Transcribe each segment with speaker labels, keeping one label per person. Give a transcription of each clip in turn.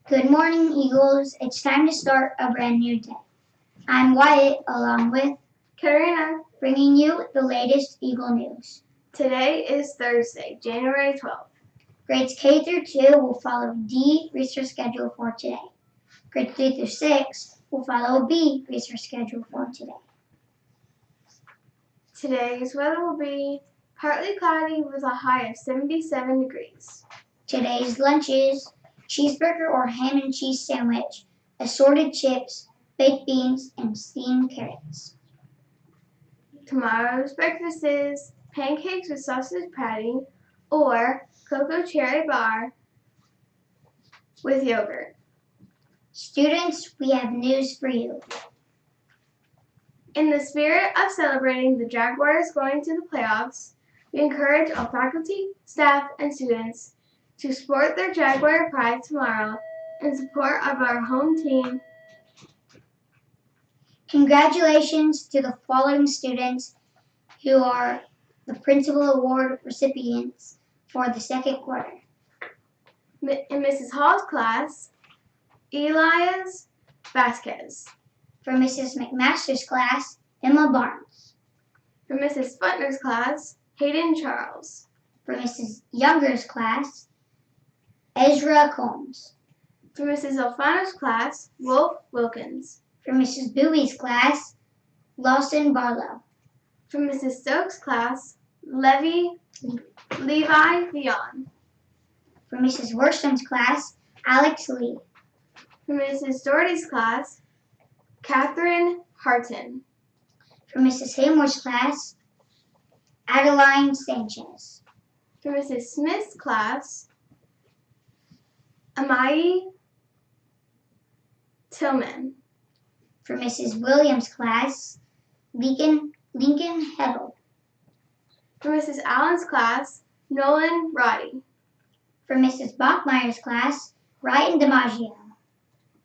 Speaker 1: Good morning, Eagles. It's time to start a brand new day. I'm Wyatt, along with
Speaker 2: Karina,
Speaker 1: bringing you the latest Eagle news.
Speaker 2: Today is Thursday, January 12th.
Speaker 1: Grades K through 2 will follow D research schedule for today. Grades 3 through 6 will follow B research schedule for today.
Speaker 2: Today's weather will be partly cloudy with a high of 77 degrees.
Speaker 1: Today's lunch is cheeseburger or ham and cheese sandwich, assorted chips, baked beans, and steamed carrots.
Speaker 2: Tomorrow's breakfast is pancakes with sausage patty or cocoa cherry bar with yogurt.
Speaker 1: Students, we have news for you.
Speaker 2: In the spirit of celebrating the Jaguars going to the playoffs, we encourage all faculty, staff, and students to sport their Jaguar pride tomorrow in support of our home team.
Speaker 1: Congratulations to the following students who are the Principal Award recipients for the second quarter.
Speaker 2: In Mrs. Hall's class, Elias Vasquez.
Speaker 1: For Mrs. McMaster's class, Emma Barnes.
Speaker 2: For Mrs. Sputner's class, Hayden Charles.
Speaker 1: For Mrs. Younger's class, Ezra Combs.
Speaker 2: For Mrs. Alfano's class, Wolf Wilkins.
Speaker 1: For Mrs. Bowie's class, Lawson Barlow.
Speaker 2: For Mrs. Stokes' class, Levi Vion.
Speaker 1: For Mrs. Worstrom's class, Alex Lee.
Speaker 2: For Mrs. Doherty's class, Catherine Harton.
Speaker 1: For Mrs. Haymore's class, Adeline Sanchez.
Speaker 2: For Mrs. Smith's class, Amai Tillman.
Speaker 1: For Mrs. Williams' class, Lincoln Heddle.
Speaker 2: For Mrs. Allen's class, Nolan Roddy.
Speaker 1: For Mrs. Bachmeyer's class, Ryan DiMaggio.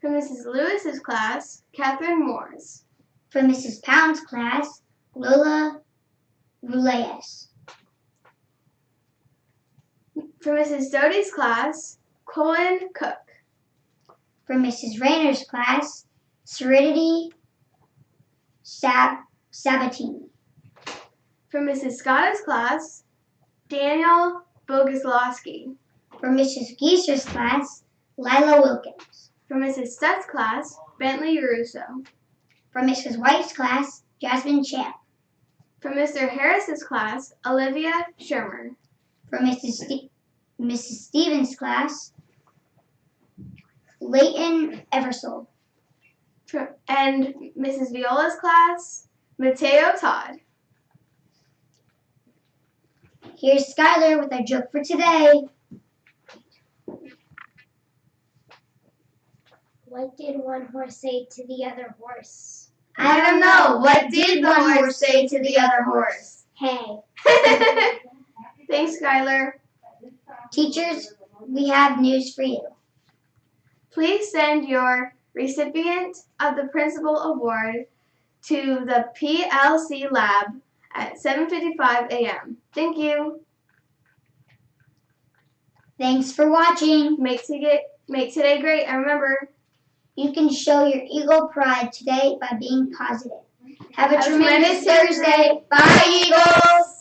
Speaker 2: For Mrs. Lewis's class, Catherine Moores.
Speaker 1: For Mrs. Pound's class, Lola Ruleas.
Speaker 2: For Mrs. Doty's class, Colin Cook.
Speaker 1: For Mrs. Rayner's class, Serenity Sabatini.
Speaker 2: For Mrs. Scotta's class, Daniel Boguslawski.
Speaker 1: For Mrs. Geiser's class, Lila Wilkins.
Speaker 2: For Mrs. Stutt's class, Bentley Russo.
Speaker 1: For Mrs. White's class, Jasmine Champ.
Speaker 2: For Mr. Harris's class, Olivia Shermer.
Speaker 1: For Mrs. Stevens' class, Leighton Eversole.
Speaker 2: And Mrs. Viola's class, Mateo Todd.
Speaker 1: Here's Skylar with our joke for today.
Speaker 3: What did one horse say to the other horse?
Speaker 1: I don't know. What did one horse say to the other horse?
Speaker 3: Hey.
Speaker 2: Thanks, Skylar.
Speaker 1: Teachers, we have news for you.
Speaker 2: Please send your recipient of the Principal Award to the PLC lab at 7:55 a.m. Thank you.
Speaker 1: Thanks for watching.
Speaker 2: Make today great, and remember,
Speaker 1: You can show your Eagle pride today by being positive. Have a tremendous Thursday. Bye, Eagles!